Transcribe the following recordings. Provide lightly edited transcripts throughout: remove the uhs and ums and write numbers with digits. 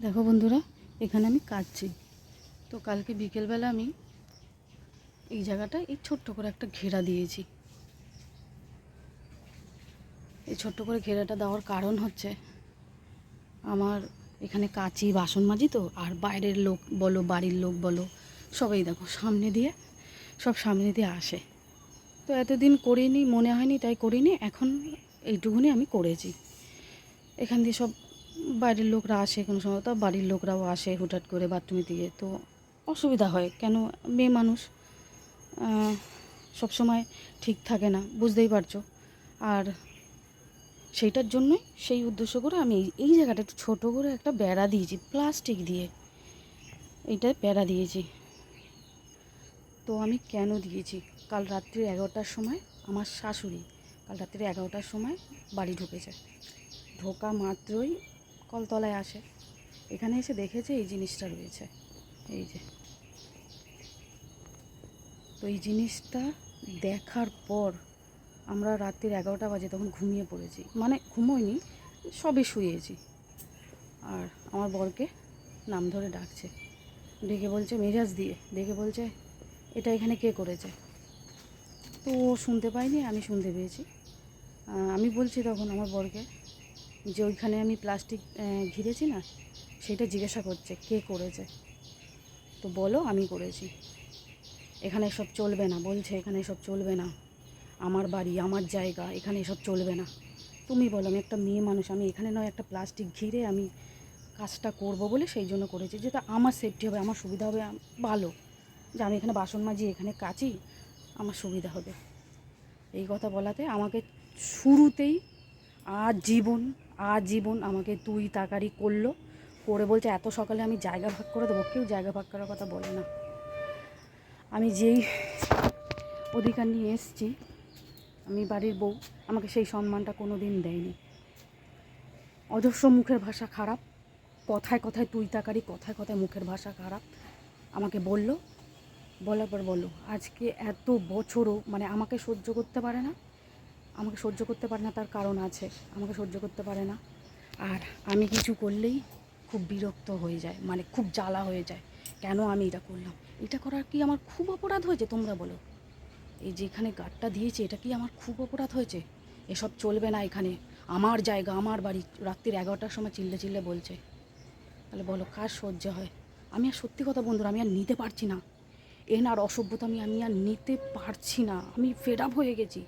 দেখো বন্ধুরা, এখানে আমি কাটছি। তো কালকে বিকেলবেলা আমি এই জায়গাটায় এই ছোট্ট করে একটা ঘেরা দিয়েছি। এই ছোট্ট করে ঘেরাটা দেওয়ার কারণ হচ্ছে আমার এখানে কাচি বাসন মাজি তো, আর বাইরের লোক বলো বাড়ির লোক বলো সবাই দেখো সামনে দিয়ে আসে। তো এতদিন করিনি, মনে হয়নি তাই করিনি। এখন এইটুকুনি আমি করেছি। এখান দিয়ে সব বাইরের লোকরা আসে, কোনো সময় তো বাড়ির লোকরাও আসে হুটহাট করে বাথরুমে দিয়ে। তো অসুবিধা হয়, কেন মেয়ে মানুষ সব সময় ঠিক থাকে না, বুঝতেই পারছো। আর সেইটার জন্যই, সেই উদ্দেশ্য করে আমি এই জায়গাটা একটু ছোটো করে একটা বেড়া দিয়েছি, প্লাস্টিক দিয়ে এইটায় বেড়া দিয়েছি। তো আমি কেন দিয়েছি, কাল রাত্রি 11টার সময় আমার শাশুড়ি কাল রাত্রি 11টার সময় বাড়ি ঢুকেছে। ঢোকা মাত্রই কলতলায় আসে, এখানে এসে দেখেছে এই জিনিসটা রয়েছে, এই যে। তো এই জিনিসটা দেখার পর আমরা রাত্রির 11টা বাজে তখন ঘুমিয়ে পড়েছি, মানে ঘুমোইনি, সবে শুয়েছি। আর আমার বরকে নাম ধরে ডাকছে, ডেকে বলছে মেজাজ দিয়ে, ডেকে বলছে এটা এখানে কে করেছে। তো ও শুনতে পাইনি, আমি শুনতে পেয়েছি। আমি বলছি তখন আমার বরকে যে ওইখানে আমি প্লাস্টিক ঘিরেছি না, সেটা জিজ্ঞাসা করছে কে করেছে। তো বলো আমি করেছি, এখানে এসব চলবে না, বলছে এখানে এসব চলবে না, আমার বাড়ি আমার জায়গা, এখানে এসব চলবে না। তুমি বলো, আমি একটা মেয়ে মানুষ, আমি এখানে নয় একটা প্লাস্টিক ঘিরে আমি কাজটা করব বলে সেই জন্য করেছি, যেটা আমার সেফটি হবে, আমার সুবিধা হবে, ভালো যে আমি এখানে বাসন মাজি, এখানে কাচি, আমার সুবিধা হবে। এই কথা বলাতে আমাকে শুরুতেই আজীবন আমাকে তুই তাকারি করলো, করে বলছে এত সকালে আমি জায়গা ভাগ করে দেবো। কেউ জায়গা ভাগ করার কথা বলে না। আমি যেই অধিকার নিয়ে এসেছি, আমি বাড়ির বউ, আমাকে সেই সম্মানটা কোনো দিন দেয়নি। অজস্র মুখের ভাষা খারাপ, কথায় কথায় তুই তাকারি, কথায় কথায় মুখের ভাষা খারাপ আমাকে বলার পর বললো আজকে এত বছরও মানে আমাকে সহ্য করতে পারে না। তার কারণ আছে, আমাকে সহ্য করতে পারে না। আর আমি কিছু করলেই খুব বিরক্ত হয়ে যায়, মানে খুব জ্বালা হয়ে যায়, কেন আমি এটা করলাম। এটা করার কি আমার খুব অপরাধ হয়েছে তোমরা বলো? এই যে এখানে গার্ডটা দিয়েছে, এটা কি আমার খুব অপরাধ হয়েছে? এসব চলবে না, এখানে আমার জায়গা আমার বাড়ি, রাত্রির 11টার সময় চিল্লে বলছে। তাহলে বলো কার সহ্য হয়? আমি আর সত্যি কথা বন্ধুরা, আমি আর নিতে পারছি না। আর অসভ্যতা আমি আর নিতে পারছি না। আমি ফেড আপ হয়ে গেছি।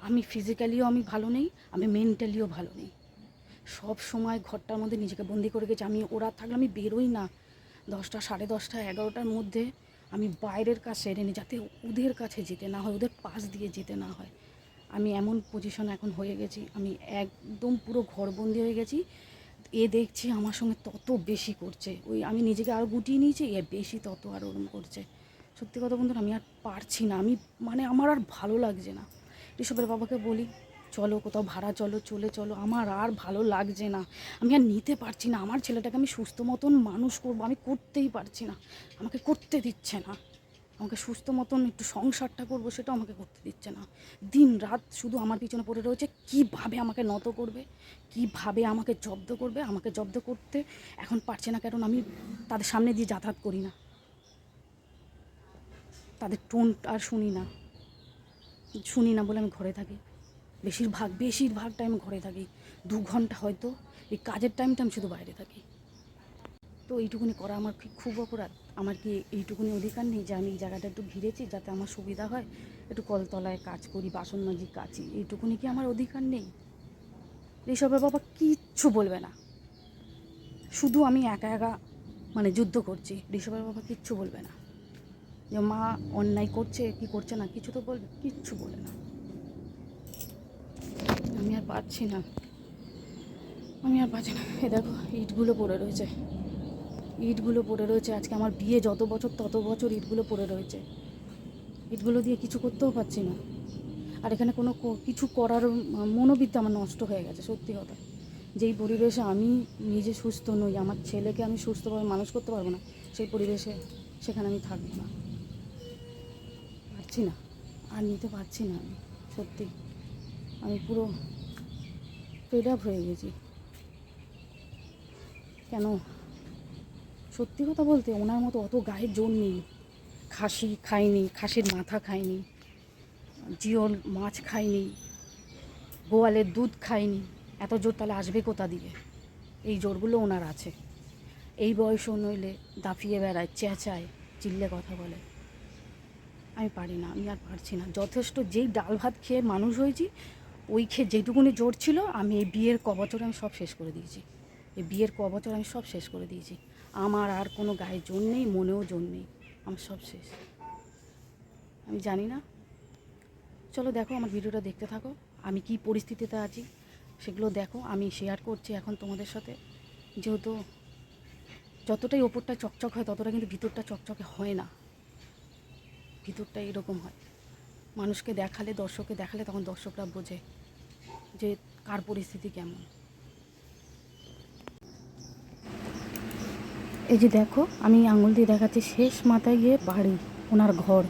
আমি ফিজিক্যালিও আমি ভালো নেই, আমি মেন্টালিও ভালো নেই। সব সময় ঘরটার মধ্যে নিজেকে বন্দি করে গেছি। ওরা থাকলে আমি বেরোই না। 10টা, 10:30, 11টার মধ্যে আমি বাইরের কাজ সেরে নিই, যাতে ওদের কাছে যেতে না হয়, ওদের পাশ দিয়ে যেতে না হয়। আমি এমন পজিশন এখন হয়ে গেছি, আমি একদম পুরো ঘরবন্দি হয়ে গেছি। দেখছি আমার সঙ্গে তত বেশি করছে, ওই আমি নিজেকে আরও গুটিয়ে নিয়েছি, বেশি তত আর ওরম করছে। সত্যি কথা বন্ধুরা, আমি আর পারছি না, মানে আমার আর ভালো লাগছে না। ঋষভের বাবাকে বলি চলো কোথাও ভাড়া চলো, আমার আর ভালো লাগছে না, আমি আর নিতে পারছি না। আমার ছেলেটাকে আমি সুস্থ মতন মানুষ করবো, আমি করতেই পারছি না, আমাকে করতে দিচ্ছে না। আমাকে সুস্থ মতন একটু সংসারটা করবো, সেটাও আমাকে করতে দিচ্ছে না। দিন রাত শুধু আমার পিছনে পড়ে রয়েছে, কীভাবে আমাকে নত করবে, কীভাবে আমাকে জব্দ করবে। আমাকে জব্দ করতে এখন পারছে না, কারণ আমি তাদের সামনে দিয়ে যাতায়াত করি না, তাদের টোন আর শুনি না বলে আমি ঘরে থাকি। বেশিরভাগ টাইম ঘরে থাকি। 2 ঘন্টা হয়তো এই কাজের টাইমটা আমি শুধু বাইরে থাকি। তো এইটুকুনি করা আমার কি খুব অপরাধ? আমার কি এইটুকুনি অধিকার নেই যে আমি এই জায়গাটা একটু ঘিরেছি যাতে আমার সুবিধা হয়, একটু কলতলায় কাজ করি, বাসন মাজি, কাচি, এইটুকুনি কি আমার অধিকার নেই? ঋষভের বাবা কিচ্ছু বলবে না, শুধু আমি একা মানে যুদ্ধ করছি। ঋষভের বাবা কিচ্ছু বলবে না যে মা অন্যায় করছে কি করছে না, কিছু তো বলবে, কিচ্ছু বলে না। আমি আর পারছি না। এ দেখো ইটগুলো পড়ে রয়েছে। আজকে আমার বিয়ে যত বছর তত বছর ইটগুলো পড়ে রয়েছে। ইটগুলো দিয়ে কিছু করতেও পারছি না। আর এখানে কোনো কিছু করার মনোবিদ্যা আমার নষ্ট হয়ে গেছে, সত্যি কথা। যেই পরিবেশে আমি নিজে সুস্থ নই, আমার ছেলেকে আমি সুস্থভাবে মানুষ করতে পারবো না, সেই পরিবেশে সেখানে আমি থাকবো না। পারছি না, আর নিতে পারছি না। আমি সত্যি আমি পুরো ফেড আপ হয়ে গেছি। কেন সত্যি কথা বলতে ওনার মতো অত গায়ের জোর নেই। খাসি খায়নি, খাসির মাথা খায়নি, জিওল মাছ খায়নি, গোয়ালের দুধ খায়নি, এত জোর তাহলে আসবে কোথা দিয়ে? এই জোরগুলো ওনার আছে। এই বয়সও নইলে দাফিয়ে বেড়ায়, চেঁচায়, চিল্লে কথা বলে। আমি পারি না, আমি আর পারছি না। যথেষ্ট, যেই ডাল ভাত খেয়ে মানুষ হয়েছি, ওই খেয়ে যেটুকুনি জোর ছিল, আমি এই বিয়ের কবছরে আমি সব শেষ করে দিয়েছি। এই বিয়ের কবছর আমি সব শেষ করে দিয়েছি। আমার আর কোনো গায়ে জোর নেই, মনেও জোর নেই, আমার সব শেষ। আমি জানি না। চলো দেখো, আমার ভিডিওটা দেখতে থাকো, আমি কি পরিস্থিতিতে আছি সেগুলো দেখো। আমি শেয়ার করছি এখন তোমাদের সাথে, যেহেতু যতটাই ওপরটা চকচক হয় ততটা কিন্তু ভিতরটা চকচকে হয় না। ভিতরটা এরকম হয়, মানুষকে দেখালে, দর্শককে দেখালে তখন দর্শকরা বোঝে যে কার পরিস্থিতি কেমন। এই যে দেখো, আমি আঙুল দিয়ে দেখাচ্ছি, শেষ মাথায় গিয়ে বাড়ি, ওনার ঘর।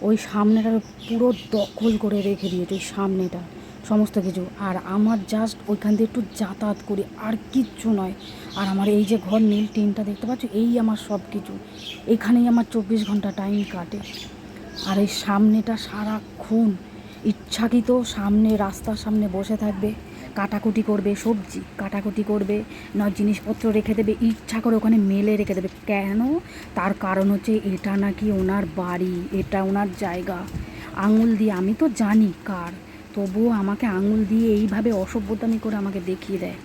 ওই সামনেটা পুরো দখল করে রেখে দিয়েছে, ওই সামনেটা সমস্ত কিছু। আর আমার জাস্ট ওইখান দিয়ে একটু যাতায়াত করি, আর কিচ্ছু নয়। আর আমার এই যে ঘর, নীল টিনটা দেখতে পাচ্ছ, এই আমার সব কিছু। এখানেই আমার 24 ঘন্টা টাইম কাটে। আর এই সামনেটা সারাক্ষণ ইচ্ছাকৃত সামনে, রাস্তার সামনে বসে থাকবে, কাটাকুটি করবে, সবজি কাটাকুটি করবে, নয় জিনিসপত্র রেখে দেবে, ইচ্ছা করে ওখানে মেলে রেখে দেবে। কেন? তার কারণ হচ্ছে এটা নাকি ওনার বাড়ি, এটা ওনার জায়গা। আঙুল দিয়ে, আমি তো জানি কার, তবুও আমাকে আঙুল দিয়ে এইভাবে অসভ্যতামি করে আমাকে দেখিয়ে দেয়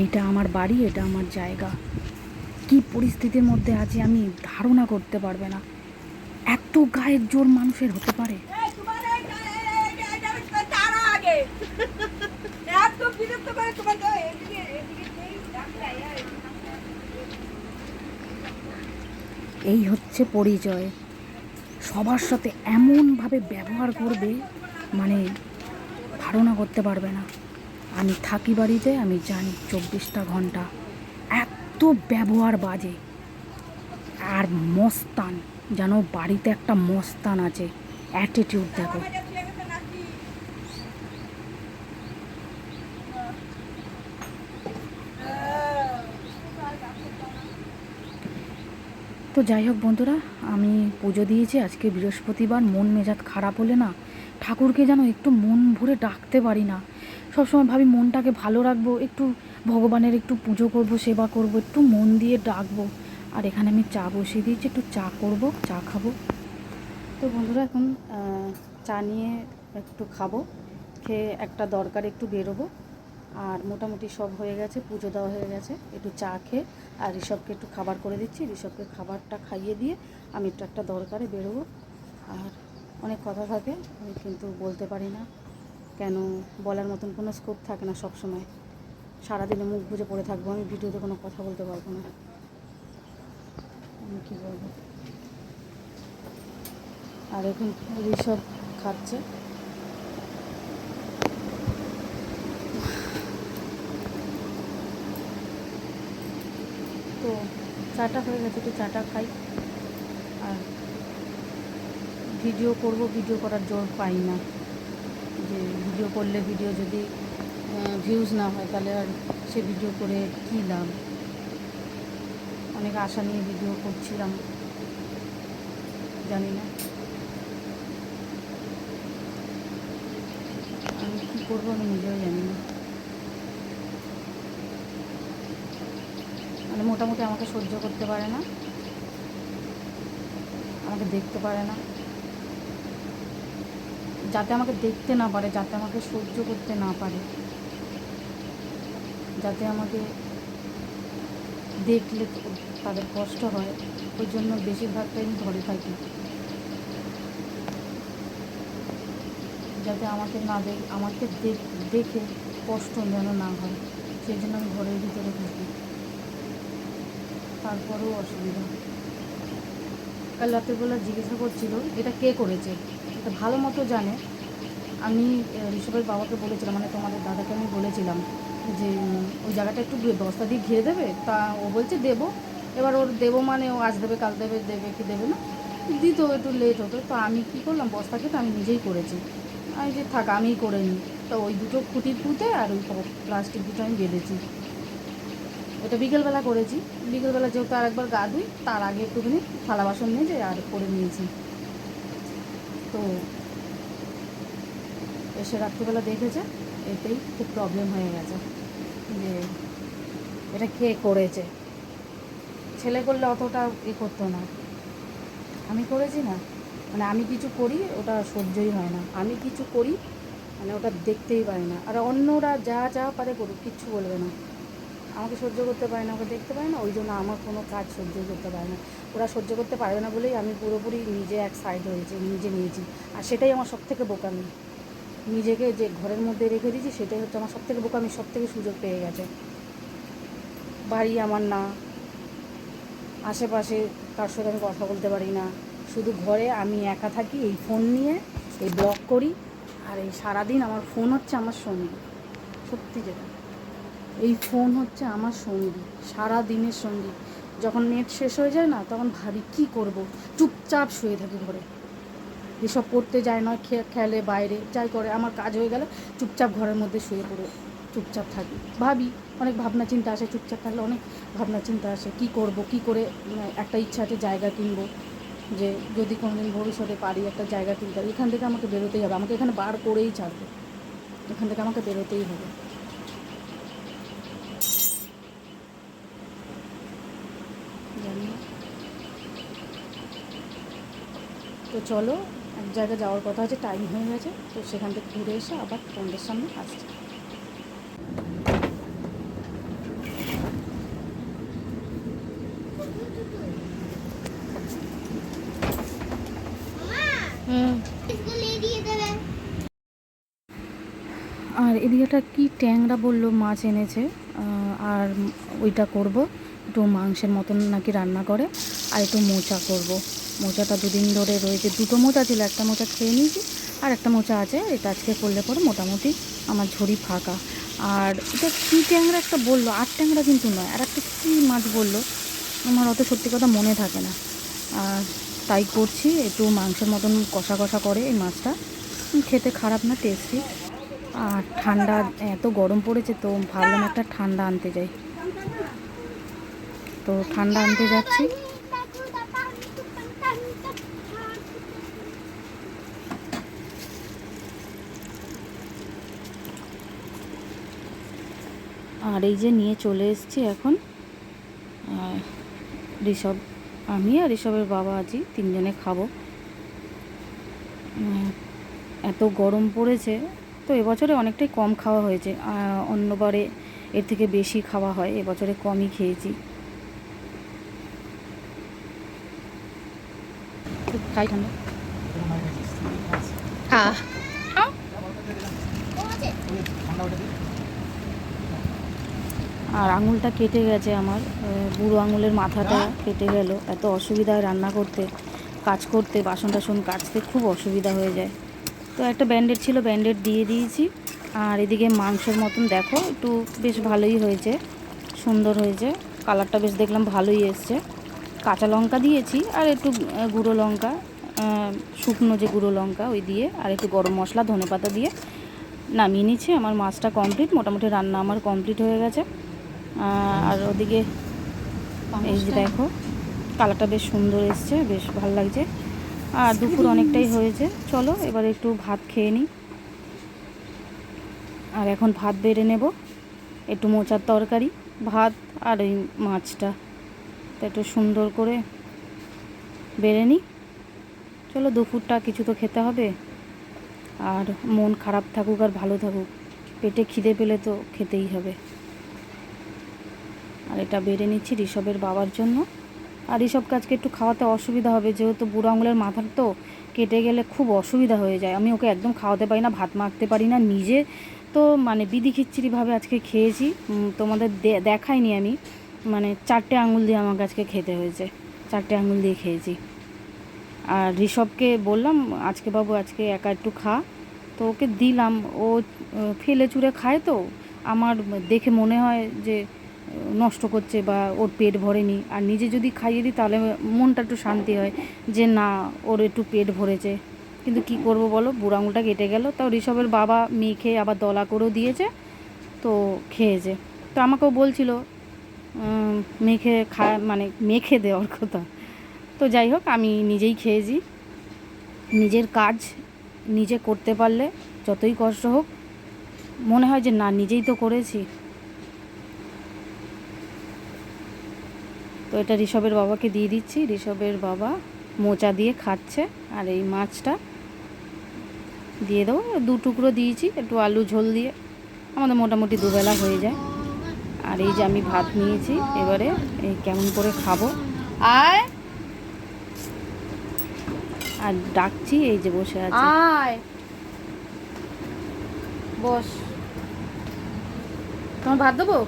এইটা আমার বাড়ি, এটা আমার জায়গা। কি পরিস্থিতির মধ্যে আছি আমি ধারণা করতে পারবে না। এত গায়ের জোর মানুষের হতে পারে? এই হচ্ছে পরিচয়। সবার সাথে এমনভাবে ব্যবহার করবে, মানে ধারণা করতে পারবে না। আমি থাকি বাড়িতে, আমি জানি 24টা ঘন্টা এত ব্যবহার বাজে। আর মস্তান, যেন বাড়িতে একটা মস্তান আছে। অ্যাটিটিউড দেখো। তো যাই হোক বন্ধুরা, আমি পুজো দিয়েছি আজকে বৃহস্পতিবার। মন মেজাজ খারাপ হলে না, ঠাকুরকে যেন একটু মন ভরে ডাকতে পারি না। সবসময় ভাবি মনটাকে ভালো রাখবো, একটু ভগবানের একটু পুজো করব, সেবা করব, একটু মন দিয়ে ডাকবো। আর এখানে আমি চা বসিয়ে দিয়েছি, একটু চা করব, চা খাবো। তো বন্ধুরা, এখন চা নিয়ে একটু খাবো, খেয়ে একটা দরকারে একটু বেরোবো। আর মোটামুটি সব হয়ে গেছে, পুজো দেওয়া হয়ে গেছে। একটু চা খেয়ে আর ঋষভকে একটু খাবার করে দিচ্ছি। ঋষভকে খাবারটা খাইয়ে দিয়ে আমি একটু একটা দরকারে বেরোবো। আর অনেক কথা থাকে, আমি কিন্তু বলতে পারি না, কেন বলার মতন কোনো স্কোপ থাকে না। সব সময় সারাদিনে মুখ বুজে পড়ে থাকবো, আমি ভিডিওতে কোনো কথা বলতে পারবো না। আমি কী বলবো। আর এখন ঋষভ খাচ্ছে। তো চাটা হয়ে গেছে, একটু চাটা খাই। আর ভিডিও করব, ভিডিও করার জোর পাই না। যে ভিডিও করলে, ভিডিও যদি ভিউজ না হয় তাহলে আর সে ভিডিও করে কী লাভ। অনেক আশা নিয়ে ভিডিও করছিলাম, জানি না আমি কী করবো, আমি নিজেও জানি না। মানে মোটামুটি আমাকে সহ্য করতে পারে না, আমাকে দেখতে পারে না। যাতে আমাকে দেখতে না পারে, যাতে আমাকে সহ্য করতে না পারে, যাতে আমাকে দেখলে তাদের কষ্ট হয়, ওই জন্য বেশিরভাগ টাইম ঘরে থাকি। যাতে আমাকে না আমাকে দেখে কষ্ট যেন না হয়, সেই জন্য আমি ঘরের ভিতরে থাকি। তারপরেও অসুবিধা। কাল রাত্রেবেলা জিজ্ঞাসা করছিল এটা কে করেছে, এটা ভালো মতো জানে। আমি ঋষভের বাবাকে বলেছিলাম, মানে তোমাদের দাদাকে আমি বলেছিলাম যে ওই জায়গাটা একটু বস্তা দিয়ে ঘিরে দেবে। তা ও বলছে দেবো। এবার ওর দেবো মানে ও আজ দেবে, কাল দেবে, দেবে কি দেবে না, দিত একটু লেট হতো। তো আমি কী করলাম, বস্তাকে তো আমি নিজেই করেছি। আমি যে থাক, আমিই করে নিই। তো ওই দুটো খুঁটি পুঁতে আর ওই প্লাস্টিক দুটো আমি বেঁধেছি। এটা বিকেলবেলা করেছি। বিকেলবেলা যেহেতু আর একবার গা ধুই, তার আগে একটুখানি থালা বাসন নিয়ে যাই আর করে নিয়েছি। তো এসে রাত্রিবেলা দেখেছে, এতেই খুব প্রবলেম হয়ে গেছে যে এটা কে করেছে। ছেলে করলে অতটা করতো না, আমি করেছি না, মানে আমি কিছু করি ওটা সহ্যই হয় না, আমি কিছু করি মানে ওটা দেখতেই পারি না। আর অন্যরা যা যা পারে করুক, কিচ্ছু বলবে না, আমাকে সহ্য করতে পারে না, ওকে দেখতে পারে না, ওই জন্য আমার কোনো কাজ সহ্য করতে পারে না। ওরা সহ্য করতে পারবে না বলেই আমি পুরোপুরি নিজে এক সাইড হয়েছি, নিজে নিয়েছি। আর সেটাই আমার সবথেকে বোকামি, নিজেকে যে ঘরের মধ্যে রেখে দিয়েছি সেটাই হচ্ছে আমার সবথেকে বোকামি, সবথেকে সুযোগ পেয়ে গেছে। বাড়ি আমার না, আশেপাশে কার সাথে আমি কথা বলতে পারি না, শুধু ঘরে আমি একা থাকি, এই ফোন নিয়ে এই ব্লগ করি। আর এই সারাদিন আমার ফোন হচ্ছে আমার সঙ্গী, সত্যি যেটা, এই ফোন হচ্ছে আমার সঙ্গী, সারা দিনের সঙ্গী। যখন নেট শেষ হয়ে যায় না, তখন ভাবি কী করব, চুপচাপ শুয়ে থাকি ঘরে, এসব করতে যায় না, খেলে বাইরে যাই করে, আমার কাজ হয়ে গেলে চুপচাপ ঘরের মধ্যে শুয়ে পড়ে চুপচাপ থাকি। ভাবি, অনেক ভাবনা চিন্তা আসে, চুপচাপ থাকলে অনেক ভাবনা চিন্তা আসে, কী করব কী করে। একটা ইচ্ছা আছে জায়গা কিনবো, যে যদি কোনোদিন ভবিষ্যতে পারি একটা জায়গা কিনতে হবে, এখান থেকে আমাকে বেরোতেই হবে, আমাকে এখানে বার করেই ছাড়বে, এখান থেকে আমাকে বেরোতেই হবে। জানি না। তো চলো, এক জায়গায় যাওয়ার কথা আছে, টাইম হয়ে গেছে, তো সেখান থেকে ঘুরে এসে আবার তোমাদের সামনে আসছি। আর এদিকেটা কি ট্যাংরা বললো মাছ এনেছে, আর ওইটা করব, একটু মাংসের মতন নাকি রান্না করে, আর একটু মোচা করব। মোচাটা দুদিন ধরে রয়েছে, দুটো মোচা ছিল, একটা মোচা খেয়ে নিয়েছি, আর একটা মোচা আছে, এটা আজকে করলে পরে মোটামুটি আমার ঝুড়ি ফাঁকা। আর এটা কী ট্যাংরা একটা বললো, আর ট্যাংরা কিন্তু নয়, আর একটা কী মাছ বললো, আমার অত সত্যি কথা মনে থাকে না। আর তাই করছি, একটু মাংসের মতন কষা কষা করে এই মাছটা, খেতে খারাপ না, টেস্টি। আর ঠান্ডা, এত গরম পড়েছে, তো ভাবলাম একটা ঠান্ডা আনতে যাই, তো ঠান্ডা আনতে যাচ্ছি। আর এই যে নিয়ে চলে এসেছি এখন, ঋষভ, আমি আর ঋষভের বাবা আছি, তিনজনে খাবো। এত গরম পড়েছে, তো এবছরে অনেকটাই কম খাওয়া হয়েছে, অন্যবারে এর থেকে বেশি খাওয়া হয়, এবছরে কমই খেয়েছি। খাই ঠান্ডা, আর আঙুলটা কেটে গেছে আমার, বুড়ো আঙুলের মাথাটা কেটে গেল, এত অসুবিধা হয় রান্না করতে, কাজ করতে, বাসন টাসন কাচতে খুব অসুবিধা হয়ে যায়। তো একটা ব্যান্ডেড ছিল, ব্যান্ডেড দিয়ে দিয়েছি। আর এদিকে মাংসের মতন দেখো, একটু বেশ ভালোই হয়েছে, সুন্দর হয়েছে, কালারটা বেশ দেখলাম ভালোই এসছে। কাঁচা লঙ্কা দিয়েছি, আর একটু গুঁড়ো লঙ্কা, শুকনো যে গুঁড়ো লঙ্কা ওই দিয়ে, আর একটু গরম মশলা ধনেপাতা দিয়ে নামিয়ে নিচ্ছি। আমার মাছটা কমপ্লিট, মোটামুটি রান্না আমার কমপ্লিট হয়ে গেছে। আর ওদিকে এই যে দেখো, কালারটা বেশ সুন্দর এসছে, বেশ ভালো লাগছে। আর দুপুর অনেকটাই হয়েছে, চলো এবার একটু ভাত খেয়ে নিই। আর এখন ভাত বেড়ে নেব, একটু মোচার তরকারি, ভাত আর এই মাছটা, তো একটু সুন্দর করে বেড়ে নিই। চলো, দুপুরটা কিছু তো খেতে হবে, আর মন খারাপ থাকুক আর ভালো থাকুক, পেটে খিদে পেলে তো খেতেই হবে। আর এটা বেড়ে নিচ্ছি ঋষভের বাবার জন্য। আর ঋষভকে আজকে একটু খাওয়াতে অসুবিধা হবে, যেহেতু বুড়ো আঙুলের মাথার তো কেটে গেলে খুব অসুবিধা হয়ে যায়, আমি ওকে একদম খাওয়াতে পারি না, ভাত মাখতে পারি না, নিজে তো মানে বিধি খিচ্ছিরিভাবে আজকে খেয়েছি, তোমাদের দেখাইনি আমি, মানে 4টে আঙুল দিয়ে আমাকে আজকে খেতে হয়েছে, 4টে আঙুল দিয়ে খেয়েছি। আর ঋষভকে বললাম আজকে বাবু আজকে একা একটু খা, তো ওকে দিলাম, ও ফেলে চুরে খায়, তো আমার দেখে মনে হয় যে নষ্ট করছে বা ওর পেট ভরেনি, আর নিজে যদি খাইয়ে দিই তাহলে মনটা একটু শান্তি হয় যে না, ওর একটু পেট ভরেছে। কিন্তু কি করব বলো, বুড়ো আঙুলটা কেটে গেল, তাও ঋষভের বাবা মেখে আবার দলা করেও দিয়েছে, তো খেয়েছে। তো আমাকেও বলছিল মেখে মানে মেখে দেওয়ার কথা। তো যাই হোক, আমি নিজেই খেয়েছি। নিজের কাজ নিজে করতে পারলে যতই কষ্ট হোক মনে হয় যে না, নিজেই তো করেছি। তো এটা ঋষভের বাবাকে দিয়ে দিচ্ছি। ঋষভের বাবা মোচা দিয়ে খাচ্ছে। আর এই মাছটা দিয়ে দেবো, 2 টুকরো দিয়েছি, একটু আলু ঝোল দিয়ে আমাদের মোটামুটি দুবেলা হয়ে যায়। আর এই যে আমি ভাত নিয়েছি, এবারে এই কেমন করে খাবো। আয়, আর ডাকছি, এই যে বসে আছে, আয় বস, তোমার ভাত দেবো।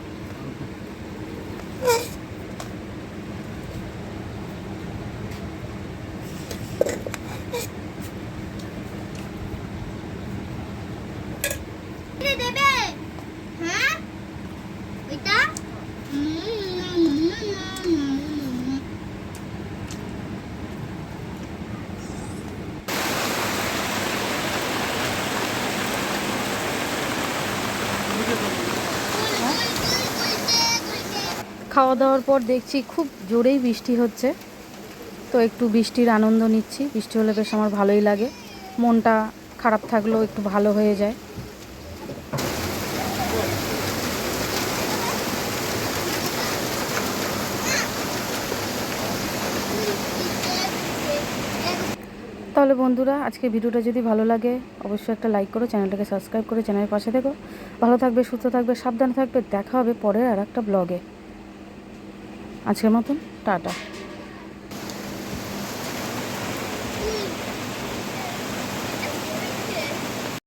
দেবে, হ্যাঁ এটা খাওয়া দাওয়ার পর দেখছি খুব জোরেই বৃষ্টি হচ্ছে। তো একটু বৃষ্টির আনন্দ নিচ্ছি। বৃষ্টি হলে বেশ আমার ভালোই লাগে, মনটা খারাপ থাকলেও একটু ভালো হয়ে যায়। তাহলে বন্ধুরা, আজকে ভিডিওটা যদি ভালো লাগে অবশ্যই একটা লাইক করো, চ্যানেলটাকে সাবস্ক্রাইব করে চ্যানেলের পাশে থেকো। ভালো থাকবে, সুস্থ থাকবে, সাবধানে থাকবে। দেখা হবে পরের আর একটা ব্লগে। আজকের মতন টাটা।